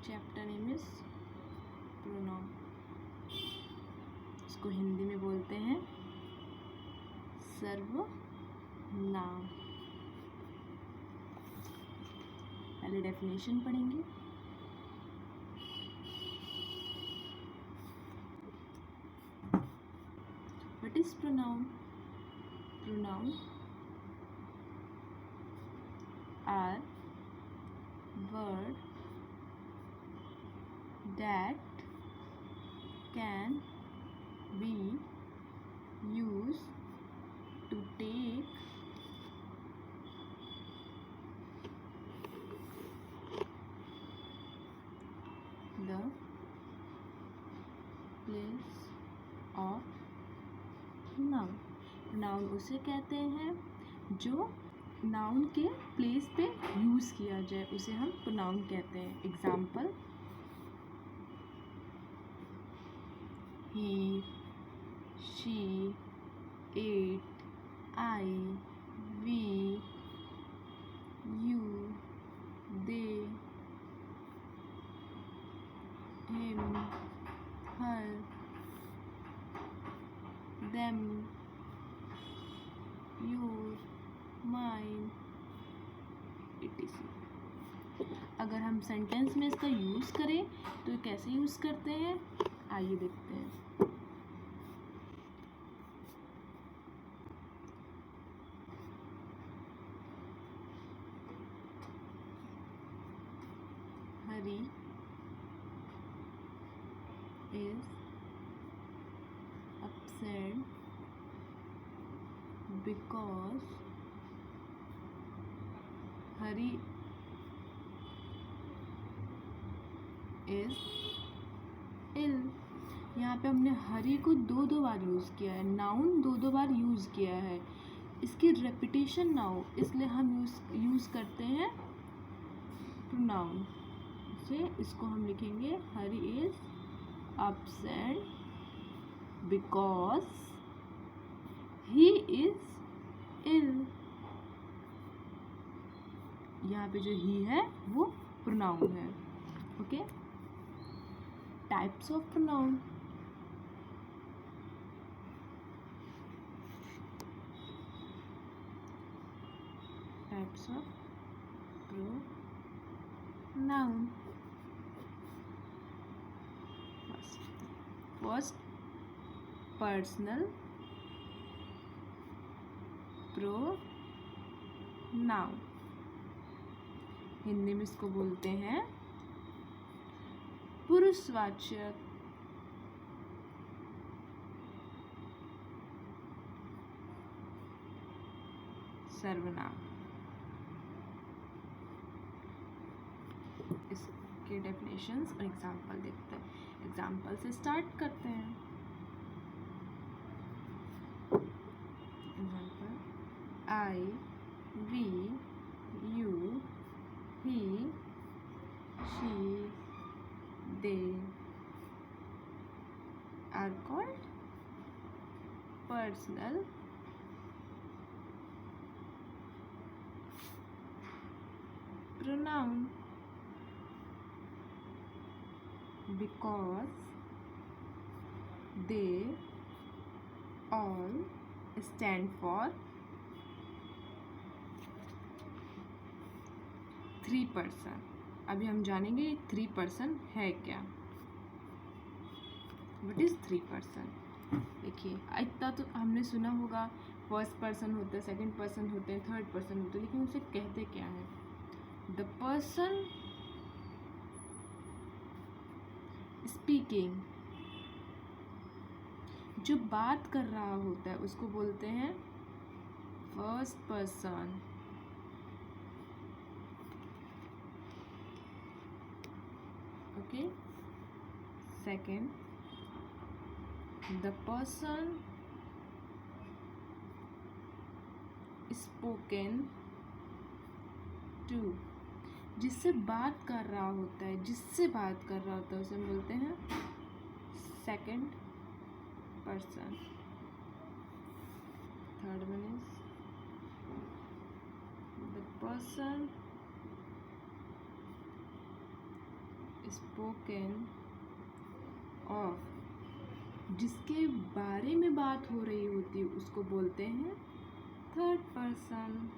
Chapter name is pronoun. इसको हिंदी में बोलते हैं सर्वनाम। पहले डेफिनेशन पढ़ेंगे। What is pronoun? Pronoun are word that can be used to take the place of noun। Noun उसे कहते हैं जो नाउन के प्लेस पे यूज़ किया जाए, उसे हम प्रोनाउन कहते हैं। Example, he, she, it, I, we, you, they, him, her, them, your, mine, etc। अगर हम सेंटेंस में इसका यूज़ करें तो कैसे यूज़ करते हैं, आइए देखते हैं। हरी is upset because Hari is ill। यहाँ पे हमने हरी को दो बार यूज़ किया है, नाउन दो बार यूज़ किया है, इसकी रेपिटेशन ना हो इसलिए हम यूज़ करते हैं प्रोनाउन से। इसको हम लिखेंगे Hari is upset because he is ill. यहाँ पे जो ही है वो प्रोनाउन है। Okay, types of pronoun. Types of pronoun. First personal pronoun, Hindi में इसको बोलते हैं पुरुषवाचक सर्वनाम। इसके डेफिनेशंस और एग्जाम्पल देखते हैं। एग्जाम्पल से स्टार्ट करते हैं। Example, I, we, you, he, she, they are called personal pronoun because they all stand for three person. अभी हम जानेंगे थ्री पर्सन है क्या। What is three person? देखिए, इतना तो हमने सुना होगा, फर्स्ट पर्सन होता है, सेकंड पर्सन होते हैं, थर्ड पर्सन होते हैं, लेकिन उसे कहते क्या है? द पर्सन स्पीकिंग, जो बात कर रहा होता है उसको बोलते हैं first person. Okay, second, the person spoken to, जिससे बात कर रहा होता है, जिससे बात कर रहा होता है उसे हम बोलते हैं second person. Third one is the person spoken of, जिसके बारे में बात हो रही होती है उसको बोलते हैं थर्ड पर्सन।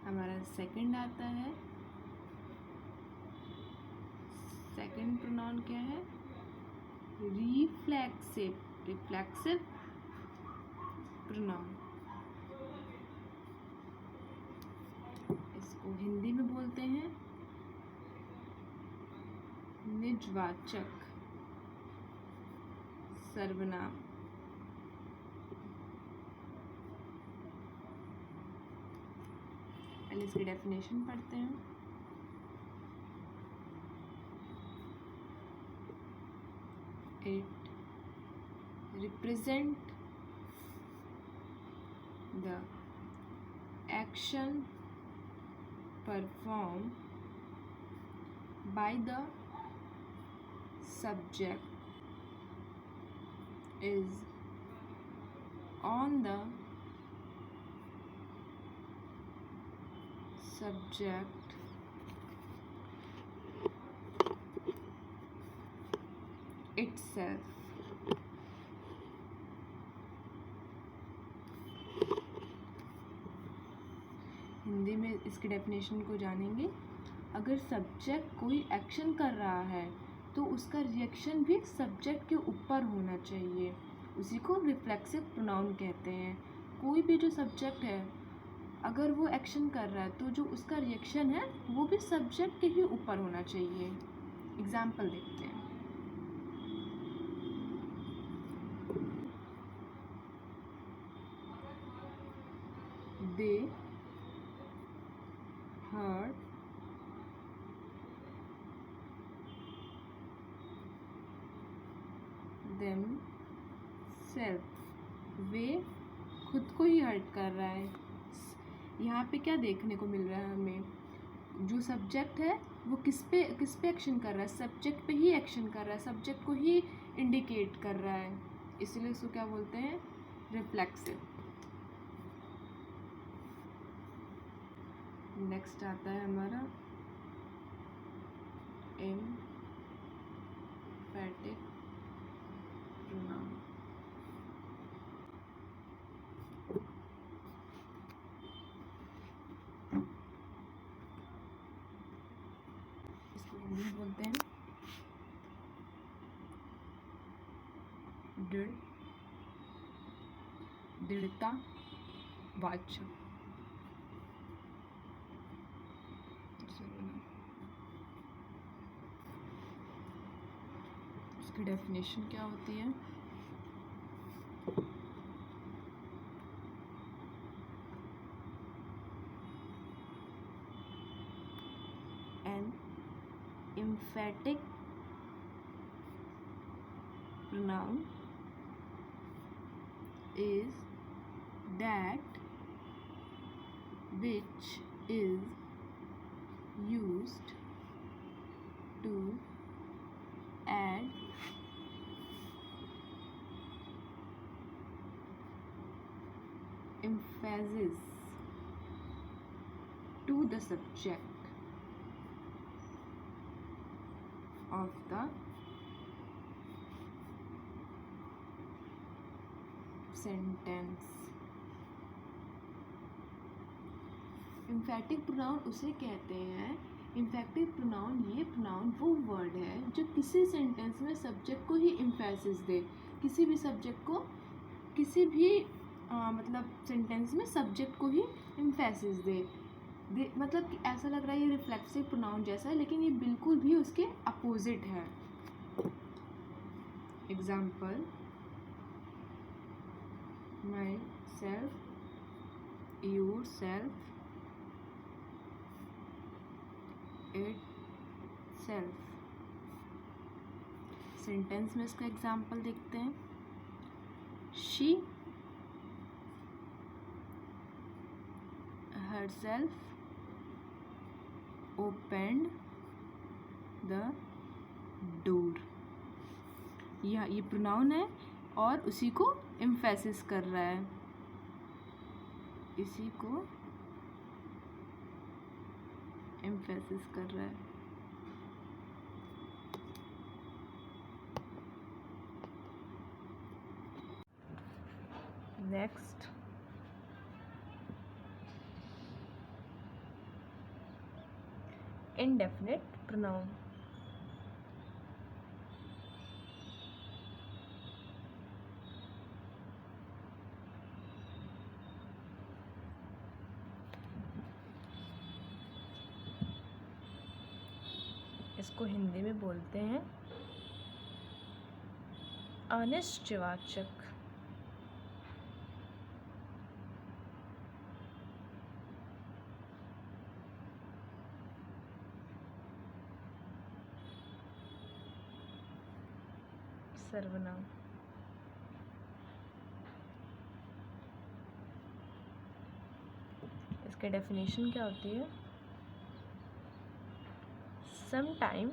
हमारा सेकंड आता है, सेकंड प्रोनाउन क्या है? Reflexive, reflexive pronoun. इसको हिंदी में बोलते हैं निजवाचक सर्वनाम। पहले इसकी डेफिनेशन पढ़ते हैं। It represent the action perform by the subject is on the subject itself। Hindi में इसकी डेफिनेशन को जानेंगे। अगर सब्जेक्ट कोई एक्शन कर रहा है तो उसका रिएक्शन भी सब्जेक्ट के ऊपर होना चाहिए, उसी को रिफ्लेक्सिव प्रोनाउन कहते हैं। कोई भी जो सब्जेक्ट है अगर वो एक्शन कर रहा है तो जो उसका रिएक्शन है वो भी सब्जेक्ट के ही ऊपर होना चाहिए। एग्जाम्पल देखते हैं। दे हर्ट themselves, वे खुद को ही हर्ट कर रहा है। यहाँ पे क्या देखने को मिल रहा है हमें? जो सब्जेक्ट है वो किस पे एक्शन कर रहा है? सब्जेक्ट पे ही एक्शन कर रहा है, सब्जेक्ट को ही इंडिकेट कर रहा है, इसलिए इसको क्या बोलते हैं? रिफ्लेक्सिव। नेक्स्ट आता है हमारा एम्फैटिक प्रोनाउन। इसको हिंदी में बोलते हैं दृढ़, दृढ़ता वाचक। इसकी डेफिनेशन क्या होती है? An emphatic pronoun is that which is used to add emphasis to the subject of the sentence। एम्फैटिक pronoun उसे कहते हैं, एम्फैटिक प्रोनाउन ये प्रोनाउन वो वर्ड है जो किसी सेंटेंस में सब्जेक्ट को ही एम्फेसिस दे। किसी भी सब्जेक्ट को, किसी भी मतलब सेंटेंस में सब्जेक्ट को ही एम्फेसिस दे मतलब कि ऐसा लग रहा है ये रिफ्लेक्सिव प्रोनाउन जैसा है, लेकिन ये बिल्कुल भी उसके अपोजिट है। Example, my self, your self, it self. Sentence में इसका एग्जाम्पल देखते हैं। She herself opened the door। ये प्रोनाउन है और उसी को एम्फेसिस कर रहा है, इसी को एम्फेसिस कर रहा है। Next, indefinite pronoun. इसको हिंदी में बोलते हैं अनिश्चयवाचक। सर्वनाम। इसकी डेफिनेशन क्या होती है? Sometime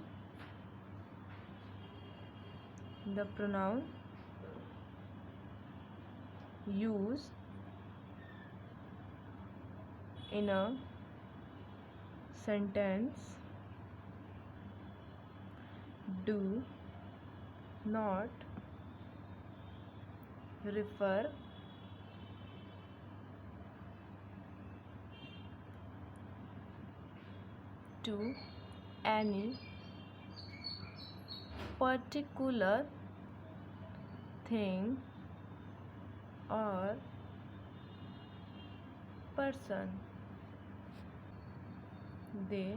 the pronoun used in a sentence do not refer to any particular thing or person. They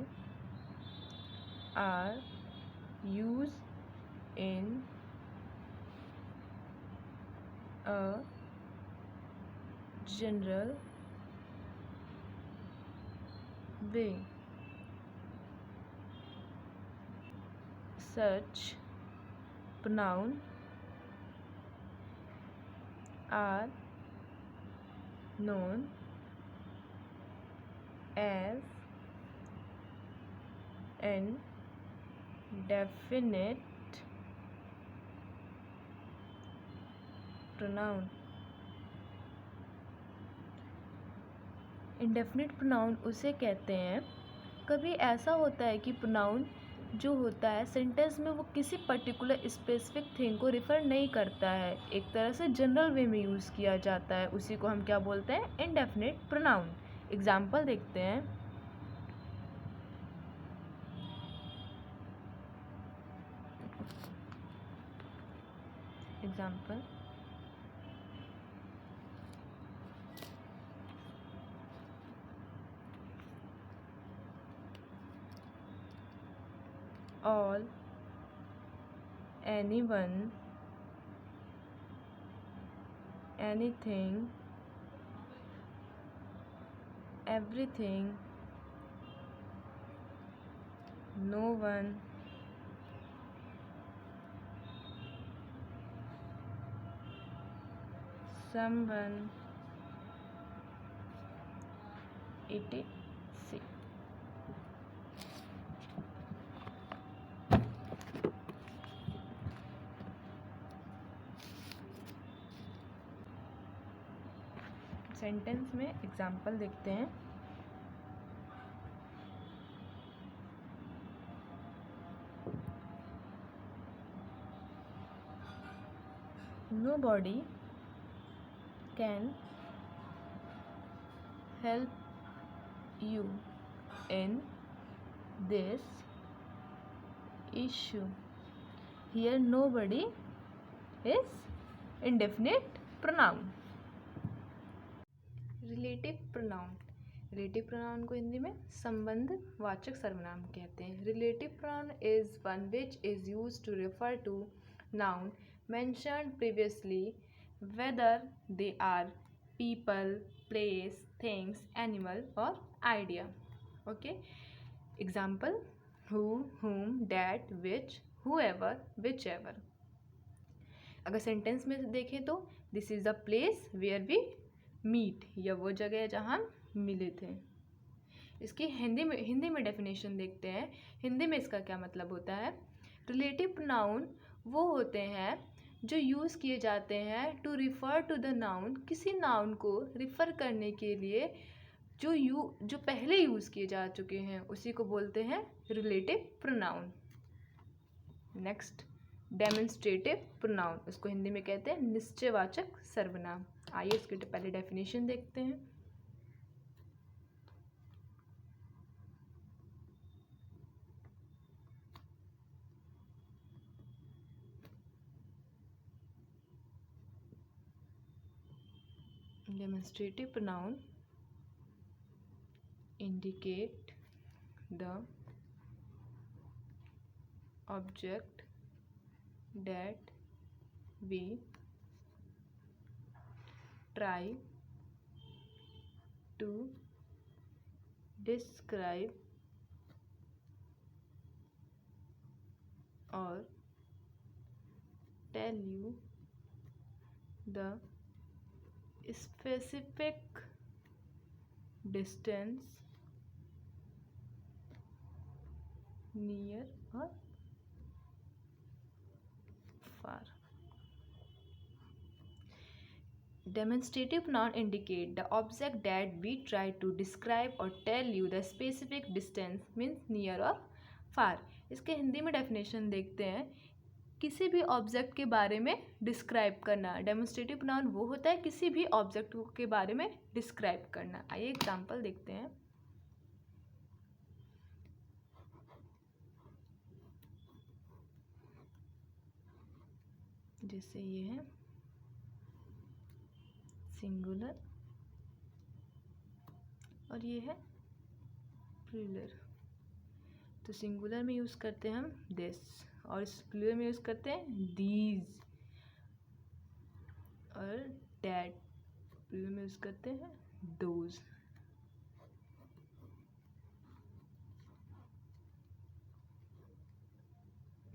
are used in a general way. Such pronoun are known as indefinite pronoun. Indefinite pronoun उसे कहते हैं, कभी ऐसा होता है कि pronoun जो होता है सेंटेंस में वो किसी पर्टिकुलर स्पेसिफिक थिंग को रिफ़र नहीं करता है, एक तरह से जनरल वे में यूज़ किया जाता है, उसी को हम क्या बोलते हैं? Indefinite pronoun. एग्जाम्पल देखते हैं। Example, all, anyone, anything, everything, no one, someone, etc. Sentence में एग्जाम्पल देखते हैं। Nobody can help you in this issue. Here nobody is indefinite pronoun. Relative pronoun. Relative pronoun को हिंदी में संबंध वाचक सर्वनाम कहते हैं। Relative pronoun is one which is use to refer to noun mentioned previously whether they are people, places, things, animal और idea. Okay, example, who, whom, that, which, whoever, whichever। अगर sentence में देखें तो this is the place where we meet, या वो जगह है जहाँ हम मिले थे। इसकी हिंदी में डेफिनेशन देखते हैं। हिंदी में इसका क्या मतलब होता है? रिलेटिव प्रोनाउन वो होते हैं जो यूज़ किए जाते हैं to refer to the noun, किसी नाउन को रिफ़र करने के लिए जो पहले यूज़ किए जा चुके हैं उसी को बोलते हैं relative pronoun. Next demonstrative pronoun, उसको हिंदी में कहते हैं निश्चयवाचक सर्वनाम। आइए इसकी पहले डेफिनेशन देखते हैं। Demonstrative pronoun indicate the object that we try to describe or tell you the specific distance near or far. Demonstrative pronoun indicate the object that we try to describe or tell you the specific distance means near or far. इसके हिंदी में definition देखते हैं। किसी भी object के बारे में describe करना। डेमोन्स्ट्रेटिव प्रोनाउन वो होता है किसी भी ऑब्जेक्ट के बारे में डिस्क्राइब करना। आइए एग्जांपल देखते हैं। जैसे ये है सिंगुलर और ये है प्लूरल। तो सिंगुलर में यूज़ करते हैं हम दिस और इस प्लूरल में यूज़ करते हैं दीज और डैट। प्लूरल में यूज़ करते हैं दोज।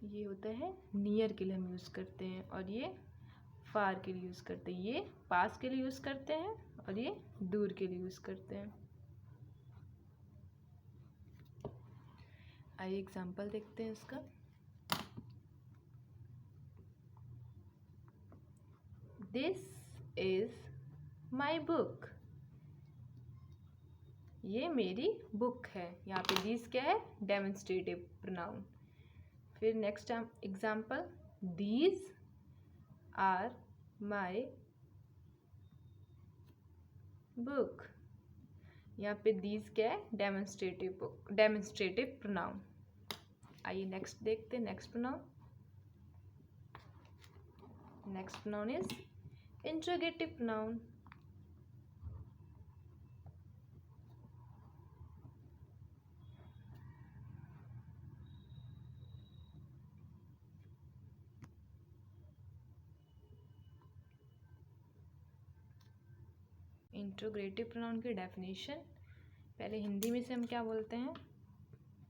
ये होता है नियर के लिए हम यूज़ करते हैं और ये फार के लिए यूज़ करते हैं। ये पास के लिए यूज़ करते हैं और ये दूर के लिए यूज़ करते हैं। आइए एग्जांपल देखते हैं इसका। This is my book. ये मेरी बुक है। यहाँ पे दिस क्या है? Demonstrative pronoun. फिर next example, these are my book. यहाँ पे दीज क्या है? Demonstrative pronoun. आइए नेक्स्ट देखते हैं next pronoun. Next pronoun is interrogative pronoun. Interrogative pronoun की डेफिनेशन पहले हिंदी में से हम क्या बोलते हैं?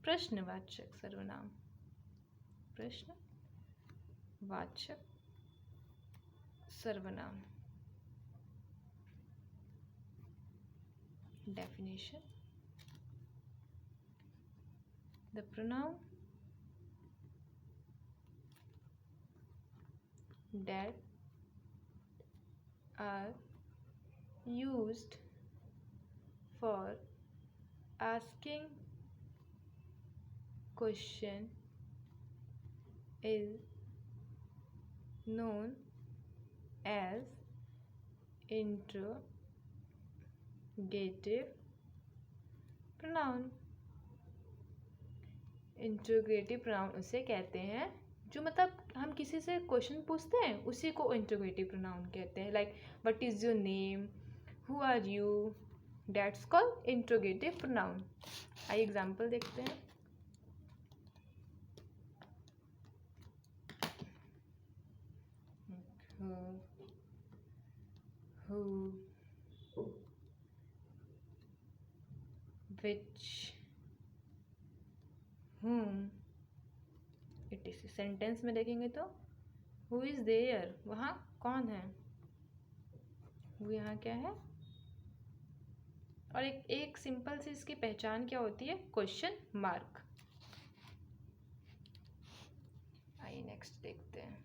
प्रश्नवाचक सर्वनाम। प्रश्नवाचक सर्वनाम। Definition: the pronoun that are used for asking question is known as interrogative pronoun। Interrogative pronoun उसे कहते हैं जो मतलब हम किसी से क्वेश्चन पूछते हैं उसी को इंट्रोगेटिव प्रोनाउन कहते हैं। Like what is your name, who are you, that's called interrogative pronoun. आइए एग्जांपल देखते हैं। who, which, whom, etc। Sentence में देखेंगे तो हु इज देयर, वहाँ कौन है, वो यहाँ क्या है। और एक सिंपल सी इसकी पहचान क्या होती है? Question mark. आइए नेक्स्ट देखते हैं।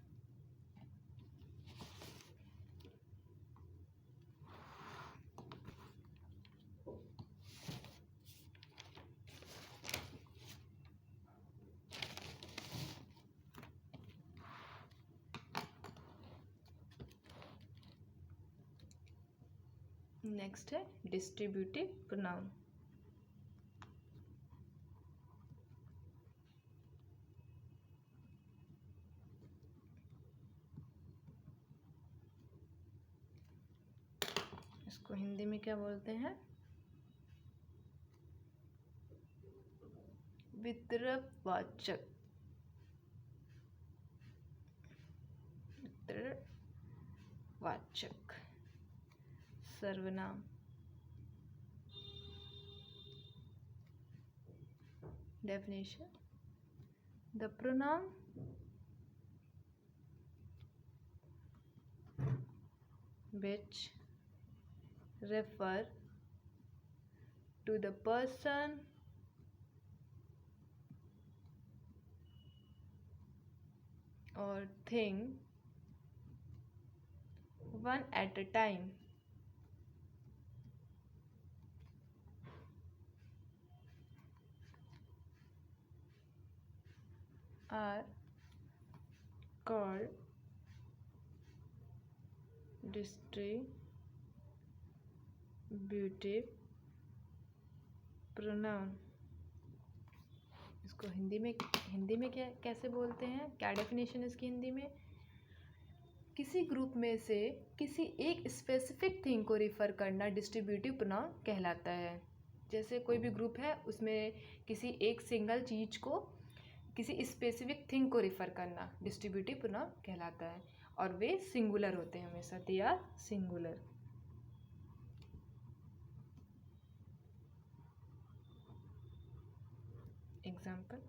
नेक्स्ट है डिस्ट्रीब्यूटिव प्रोनाउन। इसको हिंदी में क्या बोलते हैं? वितरकवाचक। वितरकवाचक सर्वनाम। Definition: the pronoun which refer to the person or thing one at a time are called distributive pronoun। इसको हिंदी में क्या कैसे बोलते हैं? क्या डेफिनेशन इसकी हिंदी में? किसी ग्रुप में से किसी एक स्पेसिफिक थिंग को रिफ़र करना डिस्ट्रीब्यूटिव प्रोनाउन कहलाता है। जैसे कोई भी ग्रुप है, उसमें किसी एक सिंगल चीज़ को, किसी स्पेसिफिक थिंग को रिफ़र करना डिस्ट्रीब्यूटिव प्रोनाउन कहलाता है, और वे सिंगुलर होते हैं हमेशा। They are singular. Example: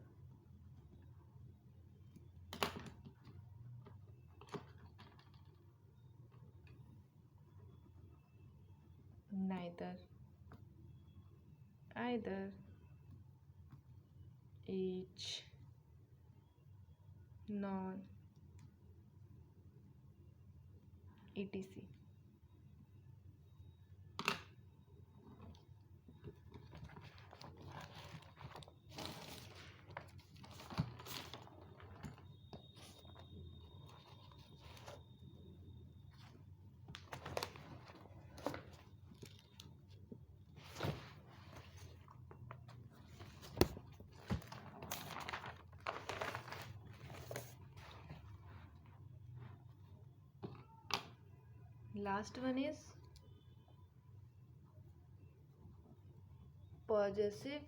neither, either, each, none, etc. Last one is possessive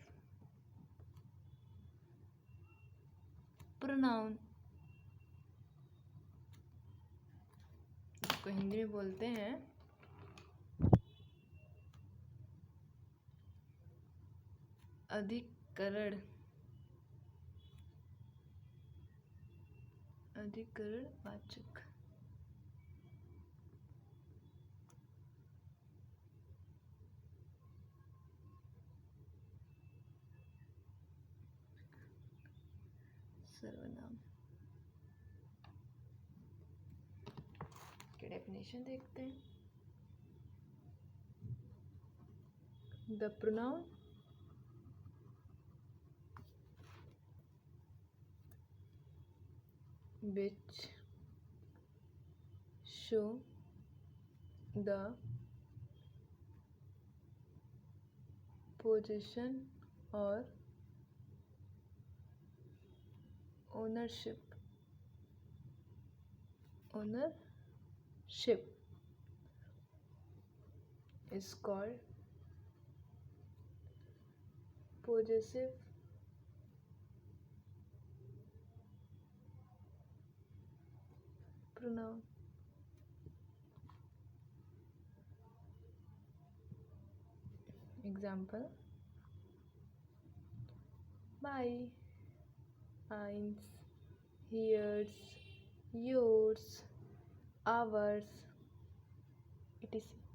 pronoun। इसको हिंदी में बोलते हैं अधिकरण वाचक। सर्वनाम के डेफिनेशन देखते हैं। The pronoun which show the position or ownership is called possessive pronoun। Example: my, eins, hers, yours, ours, etc.